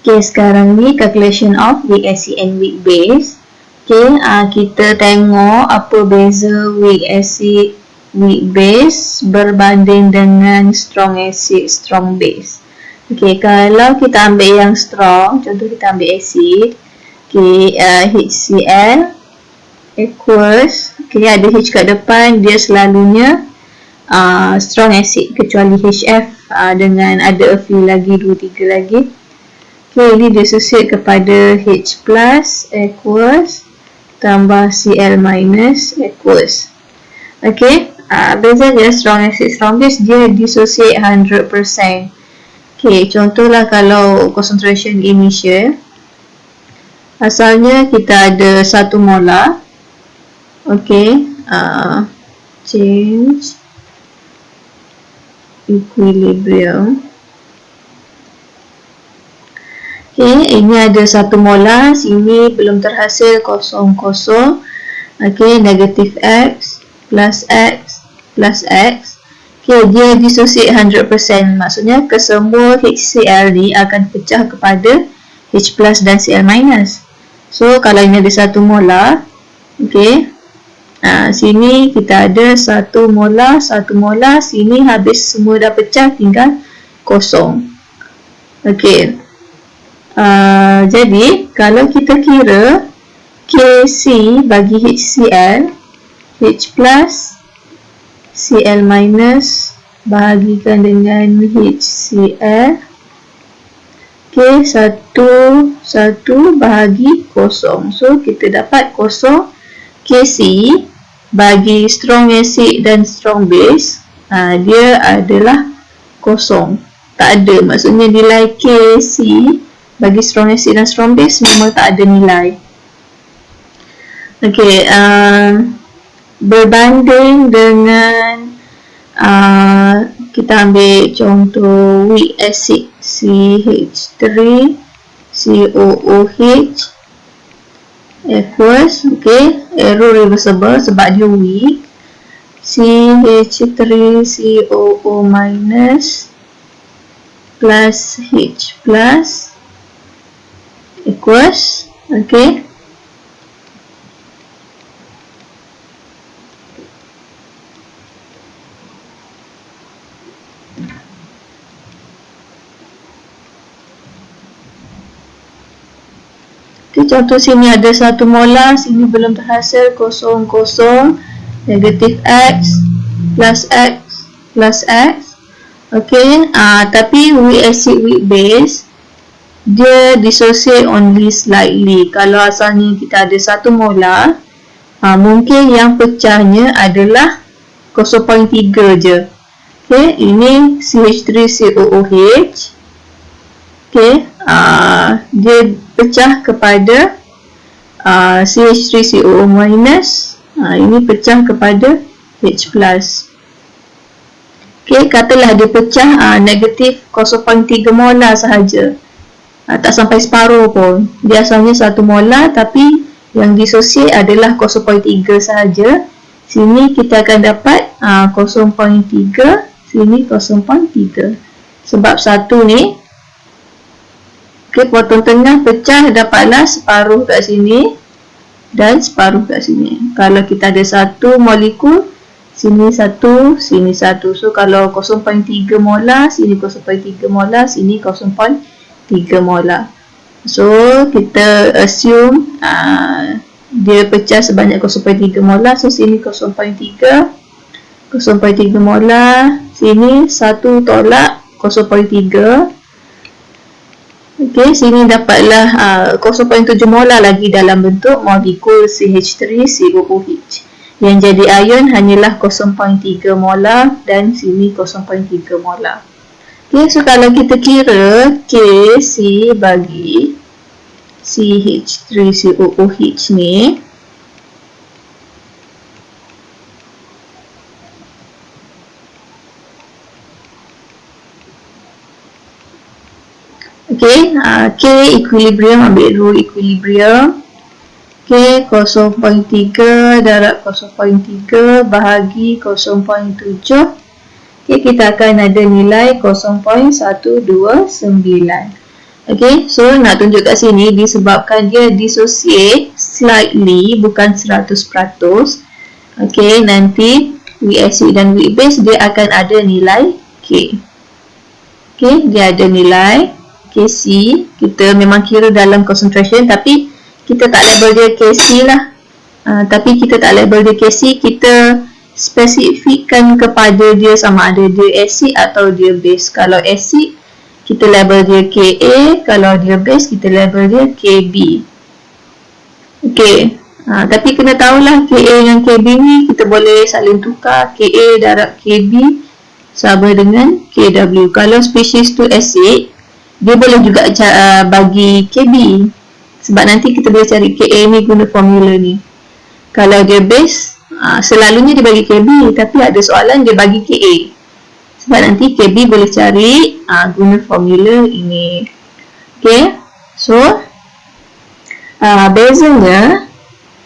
Okay, sekarang ni calculation of weak acid and weak base. Okay, kita tengok apa beza weak acid, weak base berbanding dengan strong acid, strong base. Okay, kalau kita ambil yang strong, contoh kita ambil acid, okay, HCl equals, okay, ada H kat depan, dia selalunya strong acid kecuali HF dengan ada a few lagi, 2-3 lagi. Okay, ini disusun kepada H plus equals tambah Cl minus equals. Okay, bezanya strong acid, strong base dia dissociate 100%. Okay, contohlah kalau concentration initial, asalnya kita ada 1 molar. Okay, change equilibrium. Okay, ini ada 1 molar, sini belum terhasil kosong. Okay, negatif X plus X plus X. Okay, dia dissociate 100%, maksudnya kesemua HCl ni akan pecah kepada H plus dan Cl minus. So, kalau ini ada 1 molar, okay, sini kita ada 1 molar, sini habis semua dah pecah, tinggal kosong. Okay. Jadi, kalau kita kira Kc bagi HCl, H plus Cl minus bahagikan dengan HCl, okay, 1 bahagi kosong. So, kita dapat kosong. Kc bagi strong acid dan strong base, dia adalah kosong. Tak ada, maksudnya nilai Kc bagi strong acid dan strong base memang tak ada nilai. Okay, berbanding dengan kita ambil contoh weak acid CH3 COOH equals, okay, arrow reversible sebab dia weak, CH3COO minus plus H plus equals, okay, contoh sini ada 1 molar, sini belum terhasil, kosong, negatif X plus X plus X. Okay, tapi weak acid, weak base, dia dissociate only slightly. Kalau asalnya kita ada 1 molar, mungkin yang pecahnya adalah 0.3 je. Okay, ini CH3COOH. Okay, dia pecah kepada CH3COO minus, ini pecah kepada H plus. Okay, katalah dia pecah negatif 0.3 molar sahaja, tak sampai separuh pun. Dia asalnya 1 molar tapi yang dissociate adalah 0.3 sahaja. Sini kita akan dapat 0.3, sini 0.3. Sebab 1 ni, okay, potong tengah pecah, dapatlah separuh kat sini dan separuh kat sini. Kalau kita ada 1 molekul, sini 1, sini 1. So, kalau 0.3 molar, sini 0.3 molar, sini 0.3 molar. So, kita assume dia pecah sebanyak 0.3 molar. So, sini 0.3 molar, sini 1 tolak 0.3. Okay, sini dapatlah 0.7 molar lagi dalam bentuk molekul CH3COOH. Yang jadi ion hanyalah 0.3 molar dan sini 0.3 molar. Okay, so kalau kita kira Kc bagi CH3COOH ni, okay, K equilibrium, ambil rule equilibrium. Okay, 0.3 darab 0.3 bahagi 0.7. Okay, kita akan ada nilai 0.129. Okay, so nak tunjuk kat sini disebabkan dia dissociate slightly, bukan 100%. Okay, nanti weak acid dan weak base dia akan ada nilai K. Okay, dia ada nilai Kc. Kita memang kira dalam concentration tapi kita tak label dia Kc lah. Tapi kita tak label dia Kc, kita spesifikkan kepada dia sama ada dia acid atau dia base. Kalau acid, kita label dia Ka. Kalau dia base, kita label dia Kb. Okay. Tapi kena tahulah Ka dengan Kb ni kita boleh saling tukar. Ka darab Kb sama dengan Kw. Kalau spesies tu acid, dia boleh juga bagi Kb. Sebab nanti kita boleh cari Ka ni guna formula ni. Kalau dia base, selalunya dia bagi Kb, tapi ada soalan dia bagi Ka. Sebab nanti Kb boleh cari guna formula ini. Okay, so bezanya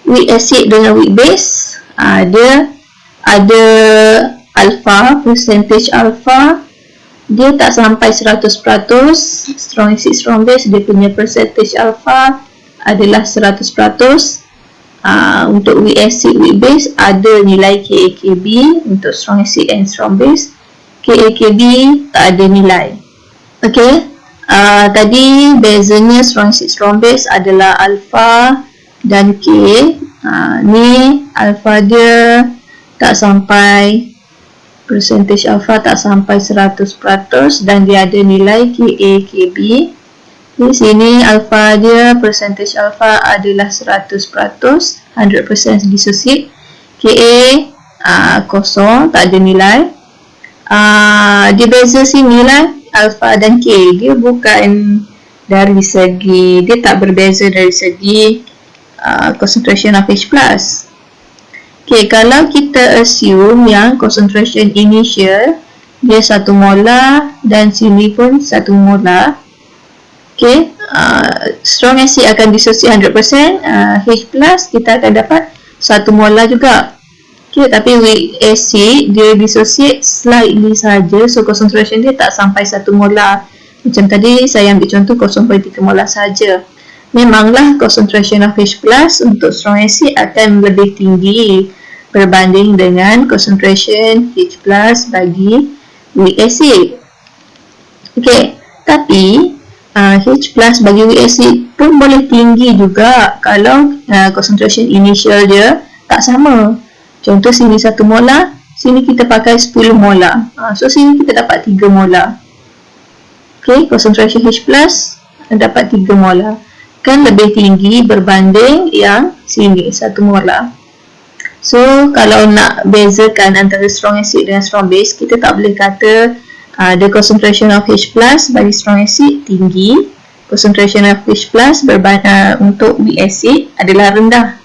weak acid dengan weak base, dia ada alpha, percentage alpha dia tak sampai 100%. Strong acid, strong base, dia punya percentage alpha adalah 100%. Untuk weak acid, weak base ada nilai KAKB. Untuk strong acid and strong base, KAKB tak ada nilai. Okay, tadi bezanya strong acid, strong base adalah alpha dan K. Ni alpha dia tak sampai, percentage alpha tak sampai 100% dan dia ada nilai KAKB. Di sini alpha dia, percentage alpha adalah 100%, 100% dissociate. Ka kosong, tak ada nilai. Dia beza sini lah, alpha dan K. Dia bukan dari segi, dia tak berbeza dari segi concentration of H+. Okay, kalau kita assume yang concentration initial dia 1 molar dan sini pun 1 molar. Okay, strong acid akan dissociate 100%, H+ kita akan dapat 1 molar juga. Okay, tapi weak acid dia dissociate slightly saja, so concentration dia tak sampai 1 molar. Macam tadi saya ambil contoh 0.3 molar saja. Memanglah concentration of H+ untuk strong acid akan lebih tinggi berbanding dengan concentration H+ bagi weak acid. Okay, tapi H+ bagi weak acid pun boleh tinggi juga kalau concentration initial dia tak sama. Contoh sini 1 molar, sini kita pakai 10 molar. So sini kita dapat 3 molar. Okay, concentration H+ dapat 3 molar. Kan lebih tinggi berbanding yang sini 1 molar. So kalau nak bezakan antara strong acid dengan strong base, kita tak boleh kata the concentration of H+ bagi strong acid tinggi, concentration of H+ untuk weak acid adalah rendah.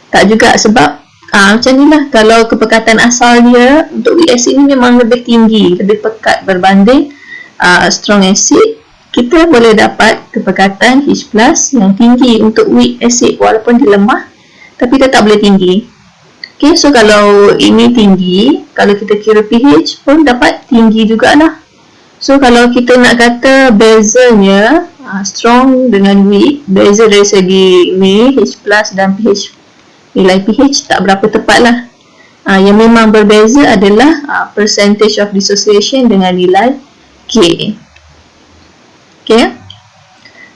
Tak juga, sebab macam ni lah, kalau kepekatan asal dia untuk weak acid ni memang lebih tinggi, lebih pekat berbanding strong acid, kita boleh dapat kepekatan H+ yang tinggi untuk weak acid walaupun dia lemah, tapi tetap boleh tinggi. Okay, so kalau ini tinggi, kalau kita kira pH pun dapat tinggi jugalah. So kalau kita nak kata bezanya strong dengan weak, beza dari segi ni H+ dan pH, nilai pH tak berapa tepat lah. Yang memang berbeza adalah percentage of dissociation dengan nilai K. Okay,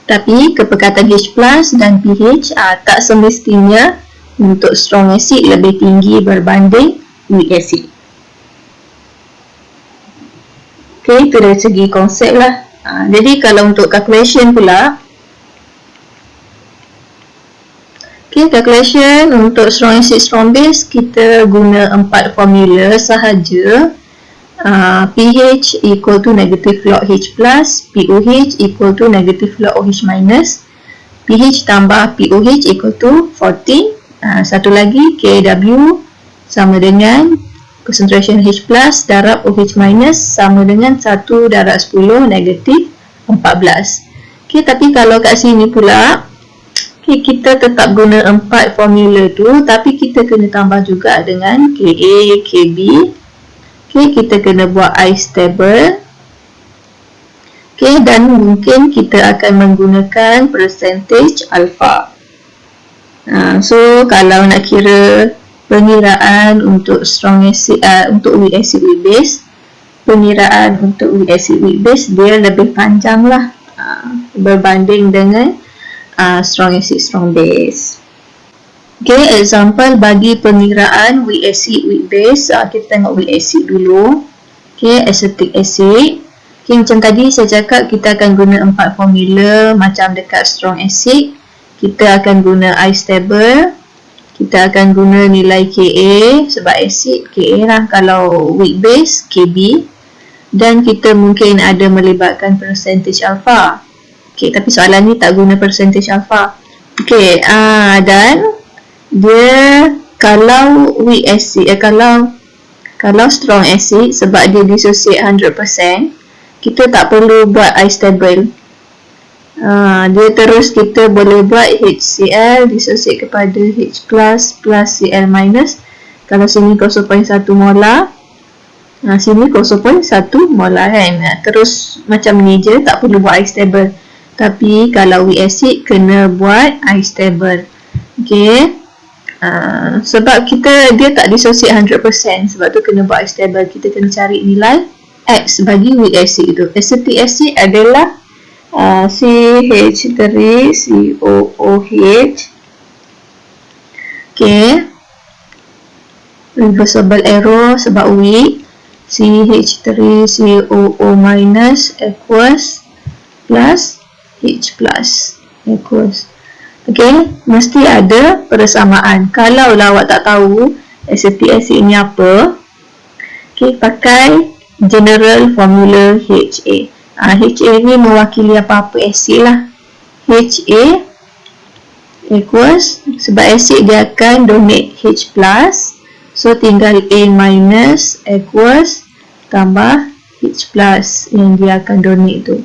tapi kepekatan H+ dan pH tak semestinya untuk strong acid lebih tinggi berbanding weak acid. Okay, itu dari segi konsep lah. Jadi kalau untuk calculation pula, okay, calculation untuk strong acid, strong base, kita guna 4 formula sahaja. pH equal to negative log H+, POH equal to negative log OH minus, pH tambah POH equal to 14. Satu lagi, KW sama dengan concentration H+ darab OH minus sama dengan 1 darab 10 negatif 14. Okay, tapi kalau kat sini pula, okay, kita tetap guna 4 formula tu, tapi kita kena tambah juga dengan Ka, Kb. Okay, kita kena buat I stable. Okey, dan mungkin kita akan menggunakan percentage alpha. So kalau nak kira pengiraan untuk strong acid, untuk weak acid weak base, pengiraan untuk weak acid weak base dia lebih panjang lah berbanding dengan strong acid strong base. Okay, example bagi pengiraan weak acid weak base, kita tengok weak acid dulu. Okay, acetic acid. Okay, macam tadi saya cakap kita akan guna 4 formula macam dekat strong acid. Kita akan guna I stable, kita akan guna nilai Ka sebab acid Ka lah, kalau weak base Kb, dan kita mungkin ada melibatkan percentage alpha. Okay, tapi soalan ni tak guna percentage alpha. Okay, dan dia kalau weak acid, kalau strong acid, sebab dia dissociate 100%, kita tak perlu buat I stable. Dia terus kita boleh buat HCl dissociate kepada H plus Cl minus. Kalau sini 0.1 molar, sini 0.1 molar kan. Terus macam ni je, tak perlu buat I stable. Tapi kalau weak acid kena buat I stable. Okay. Sebab dia tak dissociate 100%, sebab tu kena buat I stable. Kita kena cari nilai X bagi weak acid tu. Acetic acid adalah CH3COOH. Okay. Reversible error sebab weak. CH3COO minus aqueous plus H plus aqueous. Okay, mesti ada persamaan. Kalau lah awak tak tahu acetic acid ni apa, okay, pakai general formula HA. HA ni mewakili apa-apa acid lah. HA equals, sebab acid dia akan donate H plus, so tinggal A minus equals tambah H plus yang dia akan donate tu.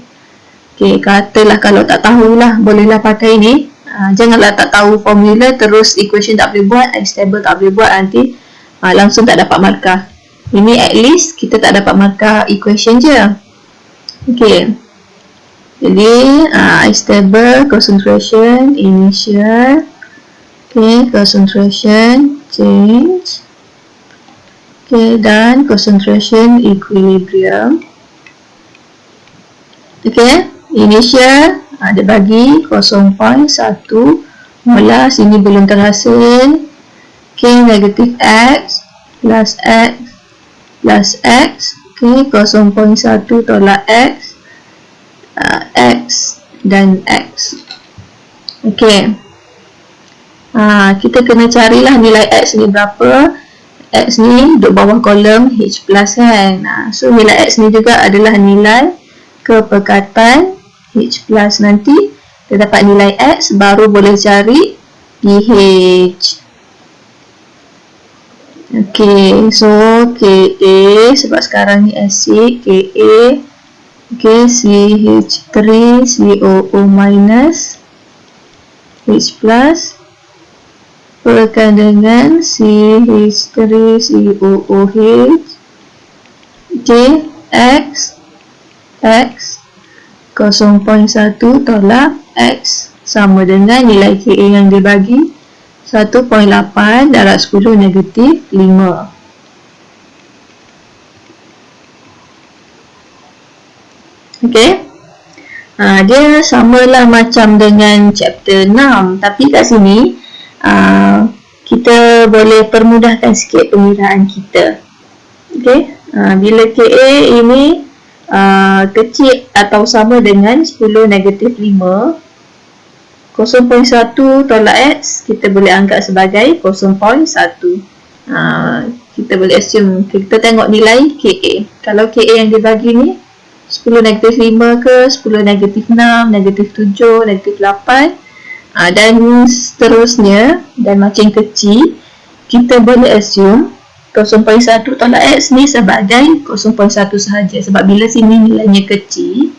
Okay, katalah kalau tak tahulah, bolehlah pakai ni. Janganlah tak tahu formula terus equation tak boleh buat, I stable tak boleh buat, nanti langsung tak dapat markah. Ini at least kita tak dapat markah equation je. Okay, jadi I stable concentration initial, okay, concentration change, okay, dan concentration equilibrium. Okay, initial dia bagi 0.1 molar, sini belum terhasil. Okay, negatif X plus X plus X. Okay, 0.1 tolak X, X dan X. Okay, kita kena carilah nilai X ni berapa. X ni duduk bawah kolom H plus kan. So nilai X ni juga adalah nilai kepekatan H plus. Nanti kita dapat nilai X, baru boleh cari pH. Okay, so Ka sebab sekarang ni acid, Ka, okay, CH3COO minus H plus perkan dengan CH3COOH, okay, X 0.1 tolak X sama dengan nilai Ka yang dibagi 1.8 darab 10 negatif 5. Okay, dia samalah macam dengan chapter 6, tapi kat sini kita boleh permudahkan sikit pengiraan kita. Okay, bila Ka ini kecil atau sama dengan 10 negatif 5, 0.1 tolak X kita boleh anggap sebagai 0.1. Kita boleh assume, kita tengok nilai Ka. Kalau Ka yang dibagi ni 10 negatif 5 ke, 10 negatif 6, negatif 7, negatif 8, dan seterusnya, dan makin kecil, kita boleh assume 0.1 tolak X ni sebagai 0.1 sahaja. Sebab bila sini nilainya kecil,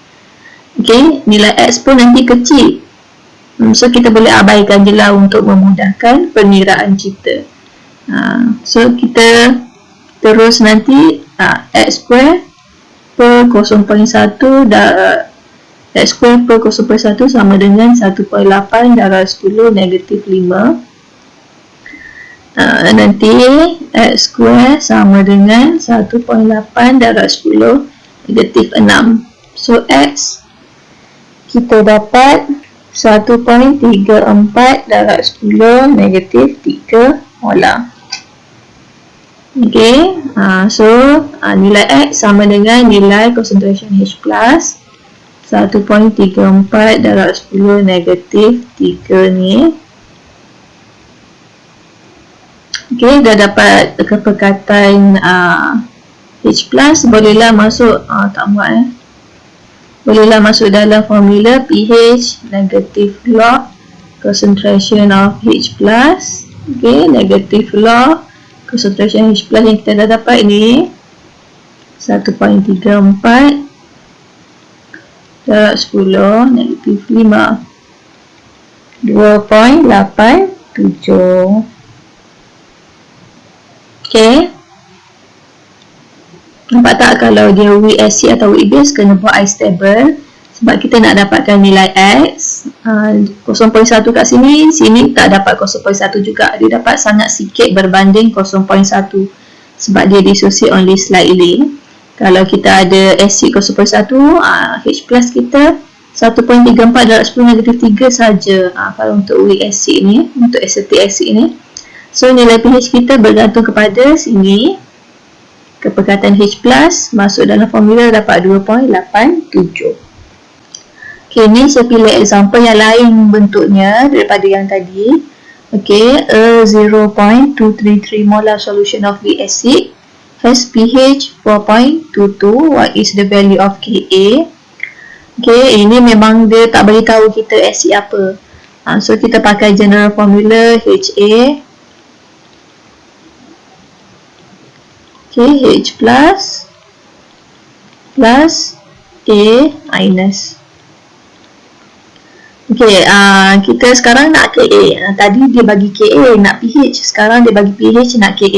okay, nilai X pun nanti kecil. So kita boleh abaikan je lah untuk memudahkan pengiraan kita. So kita terus nanti X square per 0.1 X square per 0.1 sama dengan 1.8 darab 10 negatif 5. Nanti X square sama dengan 1.8 darab 10 negatif 6. So X kita dapat 1.34 darab 10 negatif 3 molar. Okay, so nilai X sama dengan nilai concentration H plus 1.34 darab 10 negatif 3 ni. Okay, dah dapat kepekatan H plus, bolehlah masuk, tak muat bolehlah masuk dalam formula pH negative log concentration of H plus. Okay, negative log concentration H plus yang kita dah dapat ni 1.34 darab 10 negatif 5 2.87. Okay, nampak tak kalau dia weak acid atau weak base kena buat ice table sebab kita nak dapatkan nilai X. 0.1 kat sini, sini tak dapat 0.1 juga, dia dapat sangat sikit berbanding 0.1 sebab dia dissociate only slightly. Kalau kita ada acid 0.1, H plus kita 1.34 darab 10 negatif 3 saja. Kalau untuk weak acid ni, untuk acetic acid ni, so nilai pH kita bergantung kepada sini, kepekatan H plus masuk dalam formula dapat 2.87. Okay, ni saya pilih example yang lain bentuknya daripada yang tadi. Okay, a 0.233 molar solution of weak acid has pH 4.22. What is the value of Ka? Okay, ini memang dia tak beritahu kita acid apa. So kita pakai general formula Ha. Okay, H plus A minus. Okay, kita sekarang nak Ka. Tadi dia bagi Ka, nak pH. Sekarang dia bagi pH, nak Ka.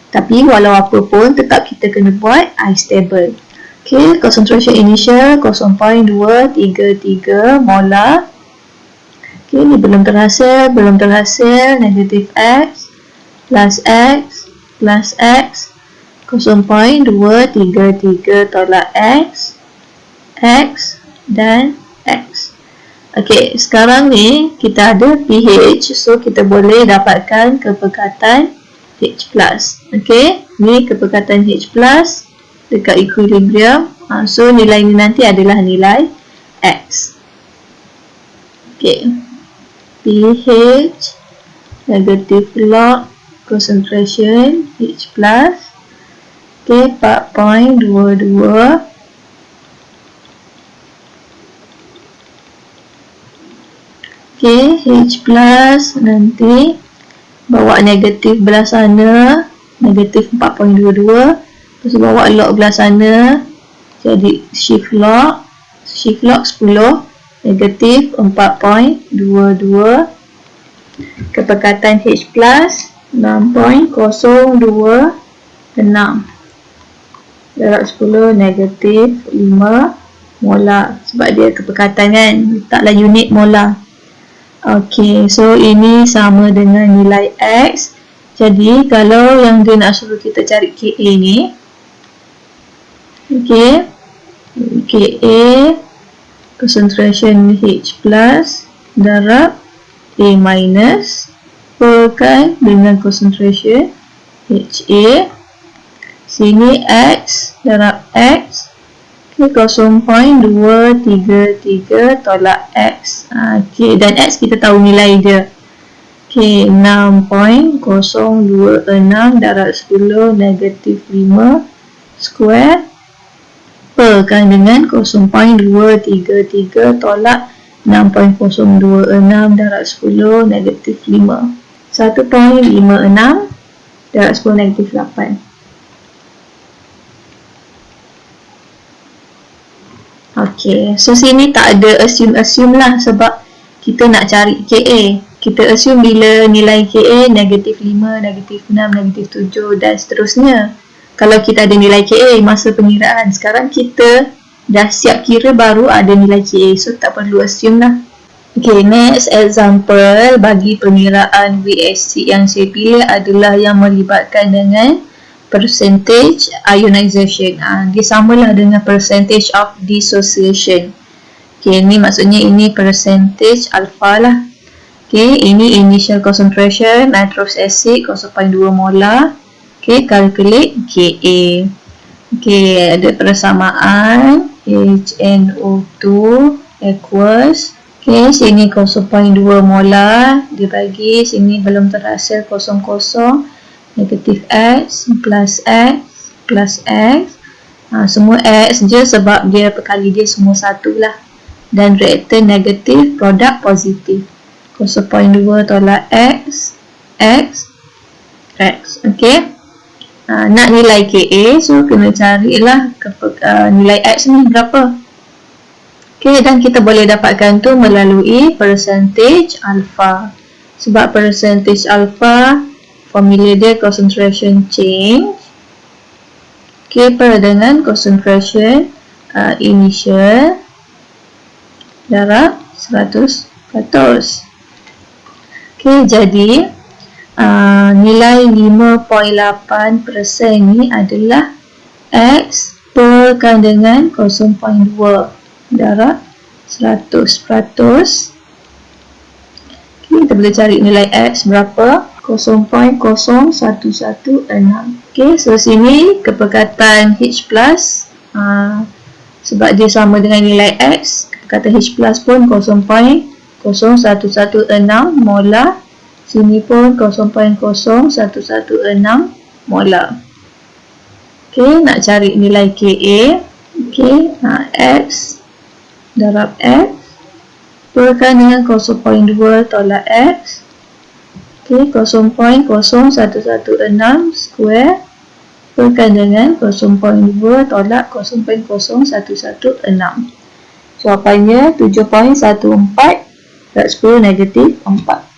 Tapi walau apa pun, tetap kita kena buat ice table. Okay, concentration initial 0.233 molar. Okay, ni belum terhasil, negatif X plus X plus X 0.233 tolak X dan X. Okay, sekarang ni kita ada pH, so kita boleh dapatkan kepekatan H plus. Okay, ni kepekatan H plus dekat equilibrium. So nilai ni nanti adalah nilai X. Okay, pH negative log concentration H plus. Okay, 4.22. Okay, H plus nanti bawa negatif belah sana, negatif 4.22. Terus bawa log belah sana, jadi shift log 10, negatif 4.22. Kepekatan H plus 6.026 darab 10 negatif 5 molar, sebab dia kepekatan kan, letaklah unit molar. Ok, so ini sama dengan nilai X. Jadi kalau yang dia nak suruh kita cari Ka ni, ok, Ka concentration H plus darab A minus perkan dengan concentration HA. Sini X darab X. Okay, 0.233 tolak X. Okay, dan X kita tahu nilai dia. Okay, 6.026 darab 10 negatif 5 square perkan dengan 0.233 tolak 6.026 darab 10 negatif 5. 1.56 darab 10 negatif 8. Ok, so sini tak ada assume lah sebab kita nak cari Ka. Kita assume bila nilai Ka negatif 5, negatif 6, negatif 7 dan seterusnya. Kalau kita ada nilai Ka masa pengiraan, sekarang kita dah siap kira baru ada nilai KA, so tak perlu assume lah. Okay, next example bagi pengiraan VSC yang saya pilih adalah yang melibatkan dengan percentage ionization. Dia samalah dengan percentage of dissociation. Okay, ni maksudnya ini percentage alpha lah. Okay, ini initial concentration nitrous acid 0.2 molar. Okay, calculate KA. Okay, ada persamaan HNO2 equals, okay, sini 0.2 molar dibagi sini belum terhasil 0,0, negatif X plus X plus X. Semua X je sebab dia perkali dia semua satu lah. Dan reaktan negatif, produk positif. 0.2 tolak X, X, X. Okay. Nak nilai KA, so kena carilah nilai X ni berapa. Okay, dan kita boleh dapatkan tu melalui percentage alpha. Sebab percentage alpha, formula dia concentration change, okay, per dengan concentration initial darab 100%. Okay, jadi nilai 5.8% ni adalah X perkan dengan 0.2 darab 100%. Okay, kita boleh cari nilai X berapa? 0.0116. Okay, so sini kepekatan H+, sebab dia sama dengan nilai X, kepekatan H+ pun 0.0116 molar. Sini pun 0.0116 molar. Okay, nak cari nilai KA. Okay, X darab X perkan dengan 0.2 tolak X. Okay, 0.0116 square perkan dengan 0.2 tolak 0.0116. Jawapannya 7.14 / 10⁻⁴.